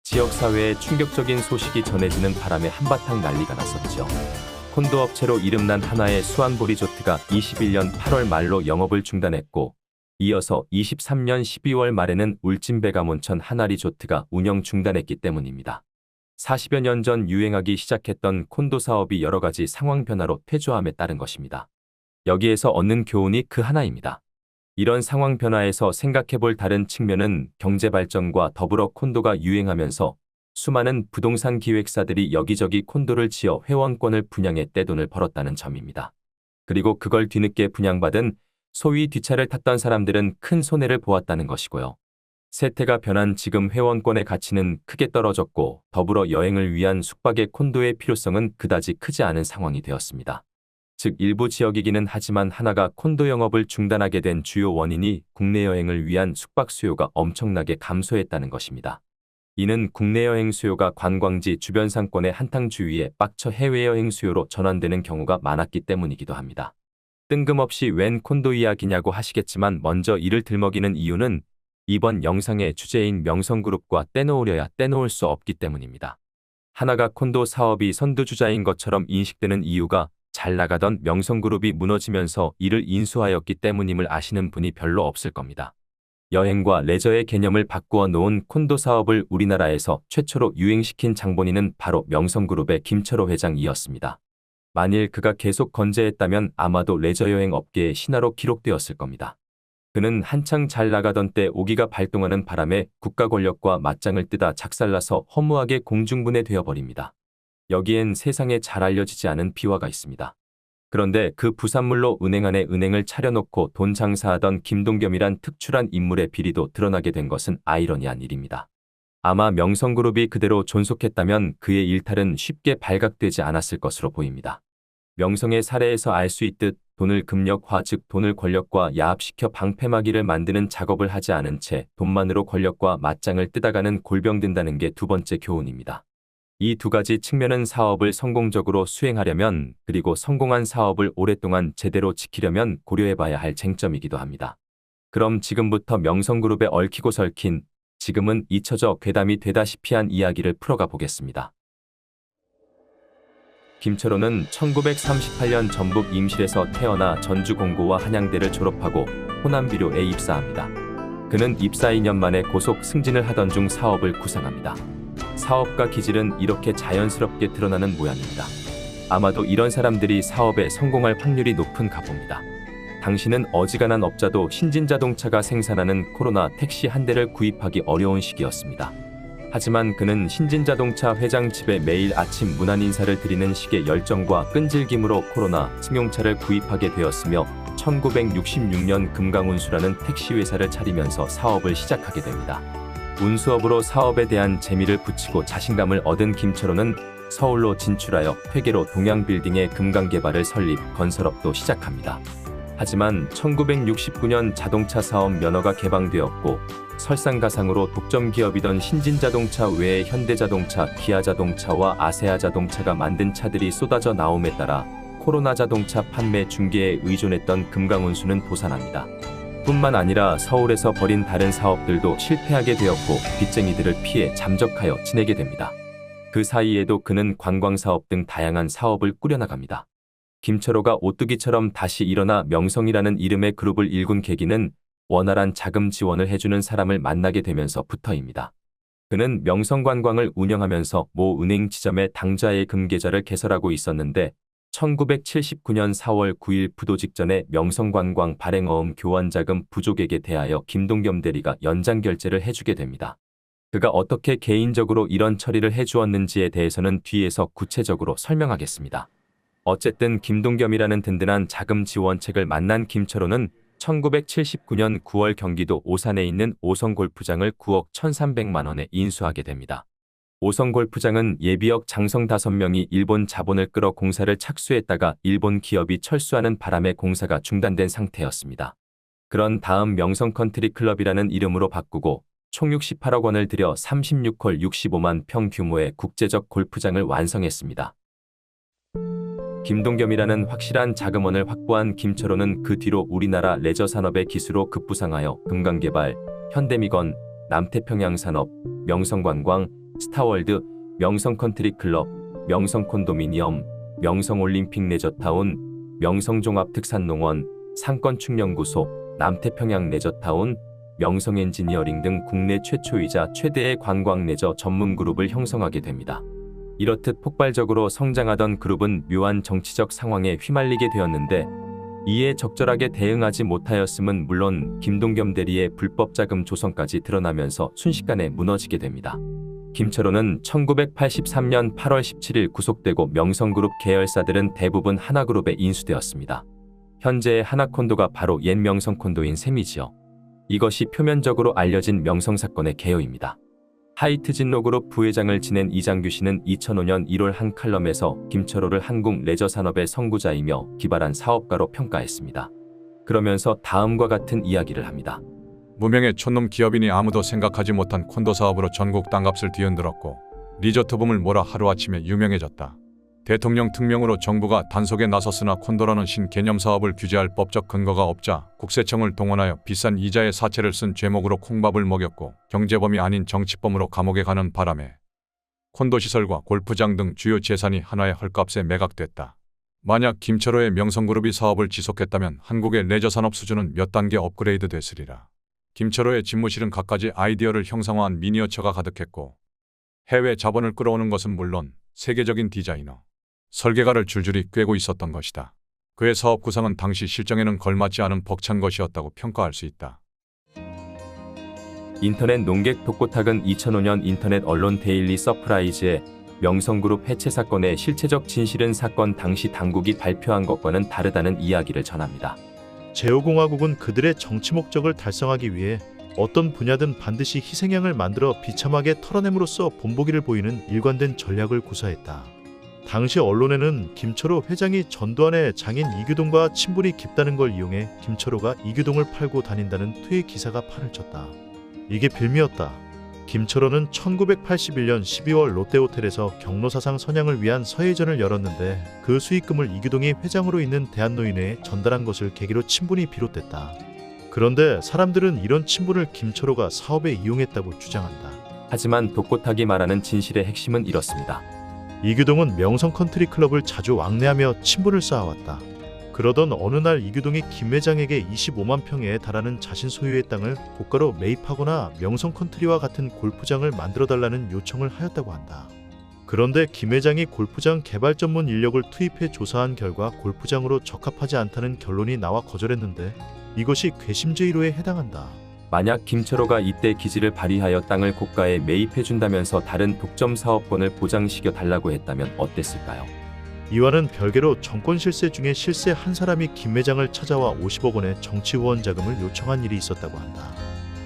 지역사회에 충격적인 소식이 전해지는 바람에 한바탕 난리가 났었죠. 콘도 업체로 이름난 하나의 수완보 리조트가 21년 8월 말로 영업을 중단했고, 이어서 23년 12월 말에는 울진배가몬천 하나리조트가 운영 중단했기 때문입니다. 40여 년 전 유행하기 시작했던 콘도 사업이 여러 가지 상황 변화로 퇴조함에 따른 것입니다. 여기에서 얻는 교훈이 그 하나입니다. 이런 상황 변화에서 생각해볼 다른 측면은 경제 발전과 더불어 콘도가 유행하면서 수많은 부동산 기획사들이 여기저기 콘도를 지어 회원권을 분양해 떼돈을 벌었다는 점입니다. 그리고 그걸 뒤늦게 분양받은 소위 뒷차를 탔던 사람들은 큰 손해를 보았다는 것이고요. 세태가 변한 지금 회원권의 가치는 크게 떨어졌고, 더불어 여행을 위한 숙박의 콘도의 필요성은 그다지 크지 않은 상황이 되었습니다. 즉 일부 지역이기는 하지만 하나가 콘도 영업을 중단하게 된 주요 원인이 국내 여행을 위한 숙박 수요가 엄청나게 감소했다는 것입니다. 이는 국내 여행 수요가 관광지 주변 상권의 한탕 주위에 빡쳐 해외여행 수요로 전환되는 경우가 많았기 때문이기도 합니다. 뜬금없이 웬 콘도 이야기냐고 하시겠지만, 먼저 이를 들먹이는 이유는 이번 영상의 주제인 명성그룹과 떼놓으려야 떼놓을 수 없기 때문입니다. 하나가 콘도 사업이 선두주자인 것처럼 인식되는 이유가 잘 나가던 명성그룹이 무너지면서 이를 인수하였기 때문임을 아시는 분이 별로 없을 겁니다. 여행과 레저의 개념을 바꾸어 놓은 콘도 사업을 우리나라에서 최초로 유행시킨 장본인은 바로 명성그룹의 김철호 회장이었습니다. 만일 그가 계속 건재했다면 아마도 레저여행 업계의 신화로 기록되었을 겁니다. 그는 한창 잘 나가던 때 오기가 발동하는 바람에 국가 권력과 맞짱을 뜨다 작살나서 허무하게 공중분해 되어버립니다. 여기엔 세상에 잘 알려지지 않은 비화가 있습니다. 그런데 그 부산물로 은행 안에 은행을 차려놓고 돈 장사하던 김동겸이란 특출한 인물의 비리도 드러나게 된 것은 아이러니한 일입니다. 아마 명성그룹이 그대로 존속했다면 그의 일탈은 쉽게 발각되지 않았을 것으로 보입니다. 명성의 사례에서 알 수 있듯 돈을 금력화, 즉 돈을 권력과 야합시켜 방패막이를 만드는 작업을 하지 않은 채 돈만으로 권력과 맞짱을 뜨다가는 골병든다는 게 두 번째 교훈입니다. 이 두 가지 측면은 사업을 성공적으로 수행하려면, 그리고 성공한 사업을 오랫동안 제대로 지키려면 고려해봐야 할 쟁점이기도 합니다. 그럼 지금부터 명성그룹에 얽히고 설킨, 지금은 잊혀져 괴담이 되다시피 한 이야기를 풀어가 보겠습니다. 김철호는 1938년 전북 임실에서 태어나 전주공고와 한양대를 졸업하고 호남비료에 입사합니다. 그는 입사 2년 만에 고속 승진을 하던 중 사업을 구상합니다. 사업가 기질은 이렇게 자연스럽게 드러나는 모양입니다. 아마도 이런 사람들이 사업에 성공할 확률이 높은가 봅니다. 당시는 어지간한 업자도 신진자동차가 생산하는 코로나 택시 한 대를 구입하기 어려운 시기였습니다. 하지만 그는 신진자동차 회장 집에 매일 아침 문안 인사를 드리는 식의 열정과 끈질김으로 코로나 승용차를 구입하게 되었으며 1966년 금강운수라는 택시회사를 차리면서 사업을 시작하게 됩니다. 운수업으로 사업에 대한 재미를 붙이고 자신감을 얻은 김철호는 서울로 진출하여 회계로 동양빌딩의 금강개발을 설립, 건설업도 시작합니다. 하지만 1969년 자동차 사업 면허가 개방되었고, 설상가상으로 독점 기업이던 신진자동차 외에 현대자동차, 기아자동차와 아세아자동차가 만든 차들이 쏟아져 나옴에 따라 코로나 자동차 판매 중개에 의존했던 금강운수는 도산합니다. 뿐만 아니라 서울에서 벌인 다른 사업들도 실패하게 되었고, 빚쟁이들을 피해 잠적하여 지내게 됩니다. 그 사이에도 그는 관광사업 등 다양한 사업을 꾸려나갑니다. 김철호가 오뚜기처럼 다시 일어나 명성이라는 이름의 그룹을 일군 계기는 원활한 자금 지원을 해주는 사람을 만나게 되면서부터입니다. 그는 명성관광을 운영하면서 모 은행 지점에 당좌의 금계좌를 개설하고 있었는데, 1979년 4월 9일 부도 직전에 명성관광 발행어음 교환자금 부족액에 대하여 김동겸 대리가 연장결제를 해주게 됩니다. 그가 어떻게 개인적으로 이런 처리를 해주었는지에 대해서는 뒤에서 구체적으로 설명하겠습니다. 어쨌든 김동겸이라는 든든한 자금 지원책을 만난 김철호는 1979년 9월 경기도 오산에 있는 오성골프장을 9억 1,300만 원에 인수하게 됩니다. 오성골프장은 예비역 장성 5명이 일본 자본을 끌어 공사를 착수했다가 일본 기업이 철수하는 바람에 공사가 중단된 상태였습니다. 그런 다음 명성컨트리클럽이라는 이름으로 바꾸고 총 68억 원을 들여 36홀 65만 평 규모의 국제적 골프장을 완성했습니다. 김동겸이라는 확실한 자금원을 확보한 김철호는 그 뒤로 우리나라 레저 산업의 기수로 급부상하여 금강개발, 현대미건, 남태평양산업, 명성관광, 스타월드, 명성컨트리클럽, 명성콘도미니엄, 명성올림픽 레저타운, 명성종합특산농원, 상권축연구소, 남태평양 레저타운, 명성엔지니어링 등 국내 최초이자 최대의 관광 레저 전문 그룹을 형성하게 됩니다. 이렇듯 폭발적으로 성장하던 그룹은 묘한 정치적 상황에 휘말리게 되었는데 이에 적절하게 대응하지 못하였음은 물론 김동겸 대리의 불법 자금 조성까지 드러나면서 순식간에 무너지게 됩니다. 김철호는 1983년 8월 17일 구속되고 명성그룹 계열사들은 대부분 하나그룹에 인수되었습니다. 현재의 하나콘도가 바로 옛 명성콘도인 셈이지요. 이것이 표면적으로 알려진 명성사건의 개요입니다. 하이트진로그룹 부회장을 지낸 이장규 씨는 2005년 1월 한 칼럼에서 김철호를 한국 레저산업의 선구자이며 기발한 사업가로 평가했습니다. 그러면서 다음과 같은 이야기를 합니다. 무명의 촌놈 기업인이 아무도 생각하지 못한 콘도 사업으로 전국 땅값을 뒤흔들었고 리조트 붐을 몰아 하루아침에 유명해졌다. 대통령 특명으로 정부가 단속에 나섰으나 콘도라는 신개념 사업을 규제할 법적 근거가 없자 국세청을 동원하여 비싼 이자의 사채를 쓴 죄목으로 콩밥을 먹였고 경제범이 아닌 정치범으로 감옥에 가는 바람에 콘도시설과 골프장 등 주요 재산이 하나의 헐값에 매각됐다. 만약 김철호의 명성그룹이 사업을 지속했다면 한국의 레저산업 수준은 몇 단계 업그레이드 됐으리라. 김철호의 집무실은 갖가지 아이디어를 형상화한 미니어처가 가득했고 해외 자본을 끌어오는 것은 물론 세계적인 디자이너, 설계가를 줄줄이 꿰고 있었던 것이다. 그의 사업 구상은 당시 실정에는 걸맞지 않은 벅찬 것이었다고 평가할 수 있다. 인터넷 농객 독고탁은 2005년 인터넷 언론 데일리 서프라이즈에 명성그룹 해체 사건의 실체적 진실은 사건 당시 당국이 발표한 것과는 다르다는 이야기를 전합니다. 제5공화국은 그들의 정치 목적을 달성하기 위해 어떤 분야든 반드시 희생양을 만들어 비참하게 털어냄으로써 본보기를 보이는 일관된 전략을 구사했다. 당시 언론에는 김철호 회장이 전두환의 장인 이규동과 친분이 깊다는 걸 이용해 김철호가 이규동을 팔고 다닌다는 투의 기사가 판을 쳤다. 이게 빌미였다. 김철호는 1981년 12월 롯데호텔에서 경로사상 선양을 위한 서예전을 열었는데 그 수익금을 이규동이 회장으로 있는 대한노인회에 전달한 것을 계기로 친분이 비롯됐다. 그런데 사람들은 이런 친분을 김철호가 사업에 이용했다고 주장한다. 하지만 독고탁이 말하는 진실의 핵심은 이렇습니다. 이규동은 명성컨트리클럽을 자주 왕래하며 친분을 쌓아왔다. 그러던 어느 날 이규동이 김 회장에게 25만 평에 달하는 자신 소유의 땅을 고가로 매입하거나 명성컨트리와 같은 골프장을 만들어달라는 요청을 하였다고 한다. 그런데 김 회장이 골프장 개발 전문 인력을 투입해 조사한 결과 골프장으로 적합하지 않다는 결론이 나와 거절했는데 이것이 괘씸죄의로에 해당한다. 만약 김철호가 이때 기지를 발휘하여 땅을 고가에 매입해준다면서 다른 독점 사업권을 보장시켜 달라고 했다면 어땠을까요? 이와는 별개로 정권 실세 중에 실세 한 사람이 김 회장을 찾아와 50억 원의 정치 후원 자금을 요청한 일이 있었다고 한다.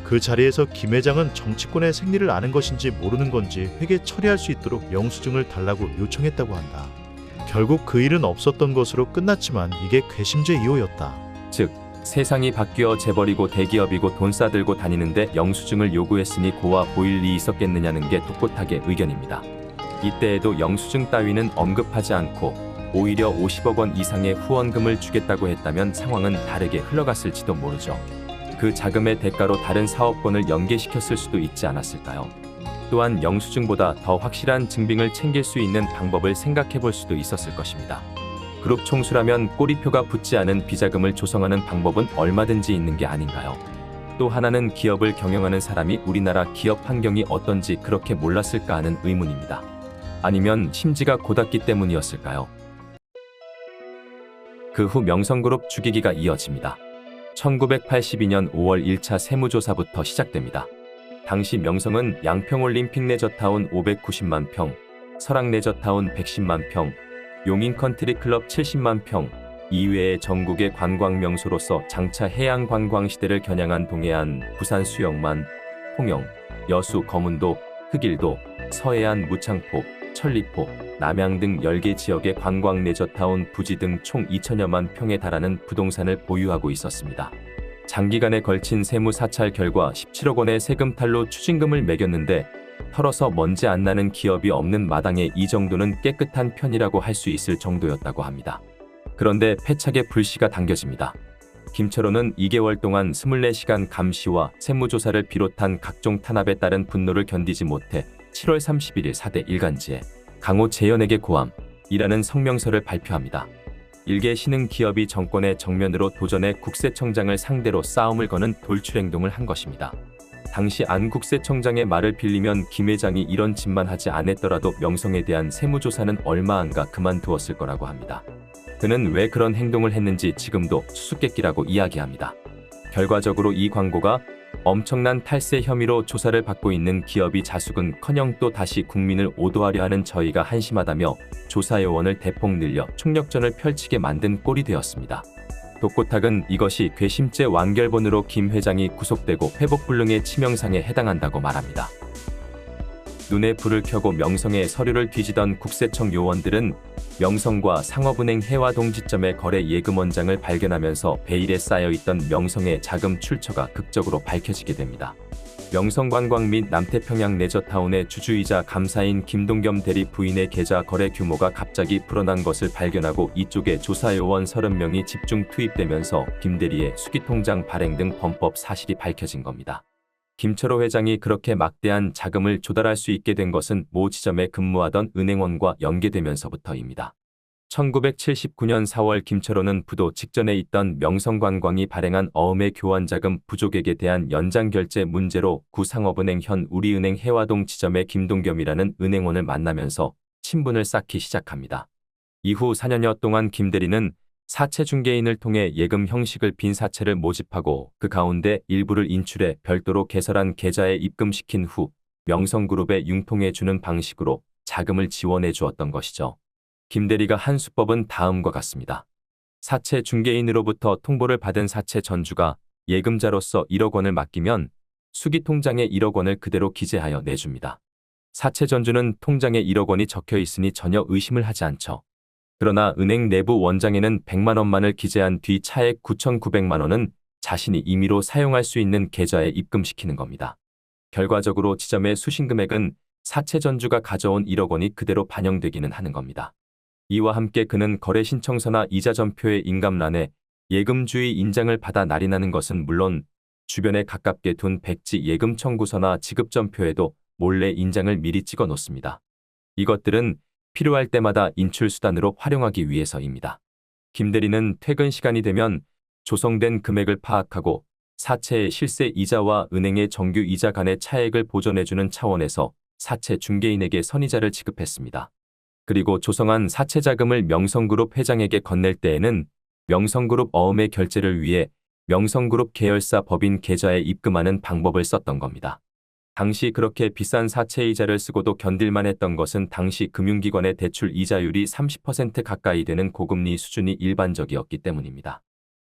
그 자리에서 김 회장은 정치권의 생리를 아는 것인지 모르는 건지 회계 처리할 수 있도록 영수증을 달라고 요청했다고 한다. 결국 그 일은 없었던 것으로 끝났지만 이게 괘씸죄 2호였다. 즉 세상이 바뀌어 재벌이고 대기업이고 돈 싸들고 다니는데 영수증을 요구했으니 고와 보일 리 있었겠느냐는 게 독고탁의 의견입니다. 이때에도 영수증 따위는 언급하지 않고 오히려 50억 원 이상의 후원금을 주겠다고 했다면 상황은 다르게 흘러갔을지도 모르죠. 그 자금의 대가로 다른 사업권을 연계시켰을 수도 있지 않았을까요? 또한 영수증보다 더 확실한 증빙을 챙길 수 있는 방법을 생각해 볼 수도 있었을 것입니다. 그룹 총수라면 꼬리표가 붙지 않은 비자금을 조성하는 방법은 얼마든지 있는 게 아닌가요? 또 하나는 기업을 경영하는 사람이 우리나라 기업 환경이 어떤지 그렇게 몰랐을까 하는 의문입니다. 아니면 심지가 고닫기 때문이었을까요? 그 후 명성그룹 죽이기가 이어집니다. 1982년 5월 1차 세무조사부터 시작됩니다. 당시 명성은 양평올림픽 레저타운 590만 평, 설악레저타운 110만 평, 용인컨트리클럽 70만 평 이외의 전국의 관광명소로서 장차 해양관광시대를 겨냥한 동해안, 부산 수영만, 통영, 여수 거문도, 흑일도, 서해안 무창포, 천리포, 남양 등 10개 지역의 관광 레저타운 부지 등 총 2천여만 평에 달하는 부동산을 보유하고 있었습니다. 장기간에 걸친 세무 사찰 결과 17억 원의 세금 탈루 추징금을 매겼는데 털어서 먼지 안 나는 기업이 없는 마당에 이 정도는 깨끗한 편이라고 할 수 있을 정도였다고 합니다. 그런데 패착의 불씨가 당겨집니다. 김철호는 2개월 동안 24시간 감시와 세무조사를 비롯한 각종 탄압에 따른 분노를 견디지 못해 7월 31일 4대 일간지에 강호 재현에게 고함이라는 성명서를 발표합니다. 일개 신흥 기업이 정권의 정면으로 도전해 국세청장을 상대로 싸움을 거는 돌출행동을 한 것입니다. 당시 안 국세청장의 말을 빌리면 김 회장이 이런 짓만 하지 않았더라도 명성에 대한 세무조사는 얼마 안가 그만두었을 거라고 합니다. 그는 왜 그런 행동을 했는지 지금도 수수께끼라고 이야기합니다. 결과적으로 이 광고가 엄청난 탈세 혐의로 조사를 받고 있는 기업이 자숙은커녕 또 다시 국민을 오도하려 하는 저희가 한심하다며 조사 요원을 대폭 늘려 총력전을 펼치게 만든 꼴이 되었습니다. 독고탁은 이것이 괘씸죄 완결본으로 김 회장이 구속되고 회복불능의 치명상에 해당한다고 말합니다. 눈에 불을 켜고 명성의 서류를 뒤지던 국세청 요원들은 명성과 상업은행 해화동 지점의 거래 예금 원장을 발견하면서 베일에 쌓여있던 명성의 자금 출처가 극적으로 밝혀지게 됩니다. 명성관광 및 남태평양 레저타운의 주주이자 감사인 김동겸 대리 부인의 계좌 거래 규모가 갑자기 불어난 것을 발견하고 이쪽에 조사요원 30명이 집중 투입되면서 김 대리의 수기통장 발행 등 범법 사실이 밝혀진 겁니다. 김철호 회장이 그렇게 막대한 자금을 조달할 수 있게 된 것은 모 지점에 근무하던 은행원과 연계되면서부터입니다. 1979년 4월 김철호는 부도 직전에 있던 명성관광이 발행한 어음의 교환자금 부족액에 대한 연장결제 문제로 구상업은행 현 우리은행 해화동 지점의 김동겸이라는 은행원을 만나면서 친분을 쌓기 시작합니다. 이후 4년여 동안 김 대리는 사채 중개인을 통해 예금 형식을 빈 사채를 모집하고 그 가운데 일부를 인출해 별도로 개설한 계좌에 입금시킨 후 명성그룹에 융통해 주는 방식으로 자금을 지원해 주었던 것이죠. 김 대리가 한 수법은 다음과 같습니다. 사채 중개인으로부터 통보를 받은 사채 전주가 예금자로서 1억 원을 맡기면 수기 통장에 1억 원을 그대로 기재하여 내줍니다. 사채 전주는 통장에 1억 원이 적혀 있으니 전혀 의심을 하지 않죠. 그러나 은행 내부 원장에는 100만 원만을 기재한 뒤 차액 9,900만 원은 자신이 임의로 사용할 수 있는 계좌에 입금시키는 겁니다. 결과적으로 지점의 수신 금액은 사채 전주가 가져온 1억 원이 그대로 반영되기는 하는 겁니다. 이와 함께 그는 거래 신청서나 이자 전표의 인감란에 예금주의 인장을 받아 날인하는 것은 물론 주변에 가깝게 둔 백지 예금 청구서나 지급 전표에도 몰래 인장을 미리 찍어 놓습니다. 이것들은 필요할 때마다 인출수단으로 활용하기 위해서입니다. 김 대리는 퇴근 시간이 되면 조성된 금액을 파악하고 사채의 실세 이자와 은행의 정규 이자 간의 차액을 보전해주는 차원에서 사채 중개인에게 선이자를 지급했습니다. 그리고 조성한 사채 자금을 명성그룹 회장에게 건넬 때에는 명성그룹 어음의 결제를 위해 명성그룹 계열사 법인 계좌에 입금하는 방법을 썼던 겁니다. 당시 그렇게 비싼 사채 이자를 쓰고도 견딜만 했던 것은 당시 금융기관의 대출 이자율이 30% 가까이 되는 고금리 수준이 일반적이었기 때문입니다.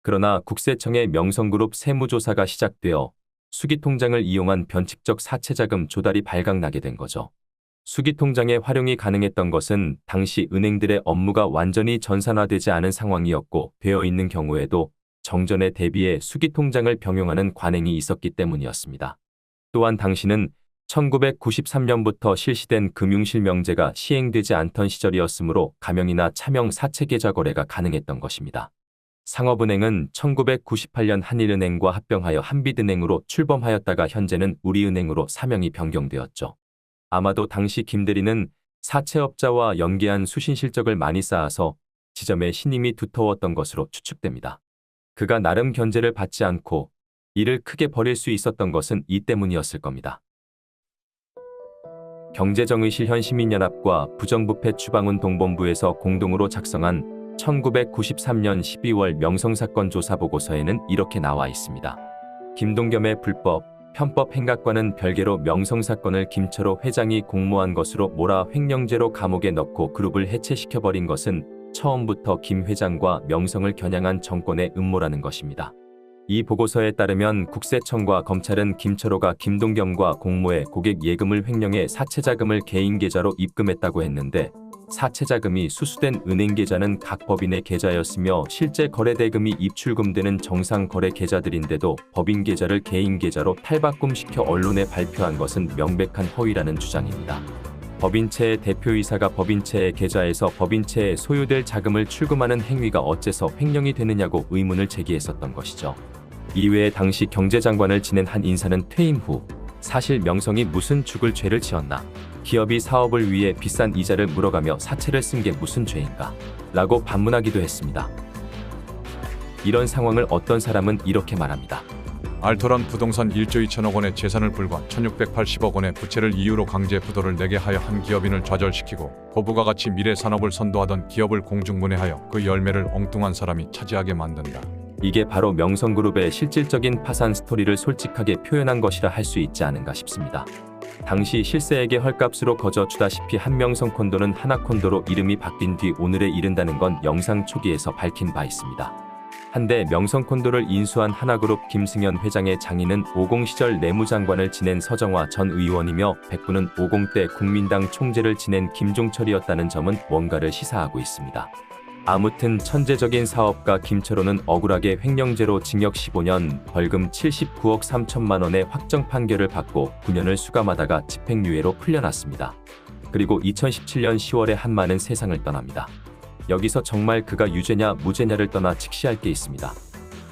그러나 국세청의 명성그룹 세무조사가 시작되어 수기통장을 이용한 변칙적 사채자금 조달이 발각나게 된 거죠. 수기통장의 활용이 가능했던 것은 당시 은행들의 업무가 완전히 전산화되지 않은 상황이었고 되어 있는 경우에도 정전에 대비해 수기통장을 병용하는 관행이 있었기 때문이었습니다. 또한 당시는 1993년부터 실시된 금융실명제가 시행되지 않던 시절이었으므로 가명이나 차명 사채계좌 거래가 가능했던 것입니다. 상업은행은 1998년 한일은행과 합병하여 한빛은행으로 출범하였다가 현재는 우리은행으로 사명이 변경되었죠. 아마도 당시 김 대리는 사채업자와 연계한 수신 실적을 많이 쌓아서 지점의 신임이 두터웠던 것으로 추측됩니다. 그가 나름 견제를 받지 않고 이를 크게 벌일 수 있었던 것은 이 때문이었을 겁니다. 경제정의실 현시민연합과 부정부패 추방운 동본부에서 공동으로 작성한 1993년 12월 명성사건 조사보고서에는 이렇게 나와 있습니다. 김동겸의 불법, 편법 행각과는 별개로 명성사건을 김철호 회장이 공모한 것으로 몰아 횡령죄로 감옥에 넣고 그룹을 해체시켜버린 것은 처음부터 김 회장과 명성을 겨냥한 정권의 음모라는 것입니다. 이 보고서에 따르면 국세청과 검찰은 김철호가 김동겸과 공모해 고객 예금을 횡령해 사채자금을 개인 계좌로 입금했다고 했는데 사채자금이 수수된 은행 계좌는 각 법인의 계좌였으며 실제 거래 대금이 입출금되는 정상 거래 계좌들인데도 법인 계좌를 개인 계좌로 탈바꿈시켜 언론에 발표한 것은 명백한 허위라는 주장입니다. 법인체의 대표이사가 법인체의 계좌에서 법인체에 소유될 자금을 출금하는 행위가 어째서 횡령이 되느냐고 의문을 제기했었던 것이죠. 이외에 당시 경제장관을 지낸 한 인사는 퇴임 후 사실 명성이 무슨 죽을 죄를 지었나 기업이 사업을 위해 비싼 이자를 물어가며 사채를 쓴 게 무슨 죄인가? 라고 반문하기도 했습니다. 이런 상황을 어떤 사람은 이렇게 말합니다. 알토란 부동산 1조 2천억 원의 재산을 불과 1680억 원의 부채를 이유로 강제 부도를 내게 하여 한 기업인을 좌절시키고 고부가 같이 미래 산업을 선도하던 기업을 공중분해하여 그 열매를 엉뚱한 사람이 차지하게 만든다. 이게 바로 명성그룹의 실질적인 파산 스토리를 솔직하게 표현한 것이라 할 수 있지 않은가 싶습니다. 당시 실세에게 헐값으로 거저주다시피 한명성콘도는 하나콘도로 이름이 바뀐 뒤 오늘에 이른다는 건 영상 초기에서 밝힌 바 있습니다. 한데 명성콘도를 인수한 하나그룹 김승현 회장의 장인은 50 시절 내무장관을 지낸 서정화 전 의원이며 백부는 50대 국민당 총재를 지낸 김종철이었다는 점은 뭔가를 시사하고 있습니다. 아무튼 천재적인 사업가 김철호는 억울하게 횡령죄로 징역 15년, 벌금 79억 3천만 원의 확정 판결을 받고 9년을 수감하다가 집행유예로 풀려났습니다. 그리고 2017년 10월에 한마는 세상을 떠납니다. 여기서 정말 그가 유죄냐 무죄냐를 떠나 직시할 게 있습니다.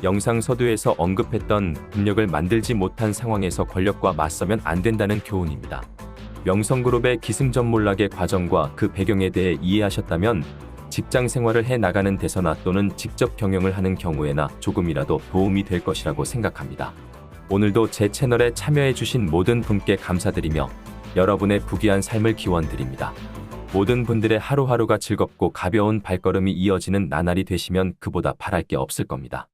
영상 서두에서 언급했던 국력을 만들지 못한 상황에서 권력과 맞서면 안 된다는 교훈입니다. 명성그룹의 기승전몰락의 과정과 그 배경에 대해 이해하셨다면 직장 생활을 해 나가는 데서나 또는 직접 경영을 하는 경우에나 조금이라도 도움이 될 것이라고 생각합니다. 오늘도 제 채널에 참여해 주신 모든 분께 감사드리며 여러분의 부귀한 삶을 기원드립니다. 모든 분들의 하루하루가 즐겁고 가벼운 발걸음이 이어지는 나날이 되시면 그보다 바랄 게 없을 겁니다.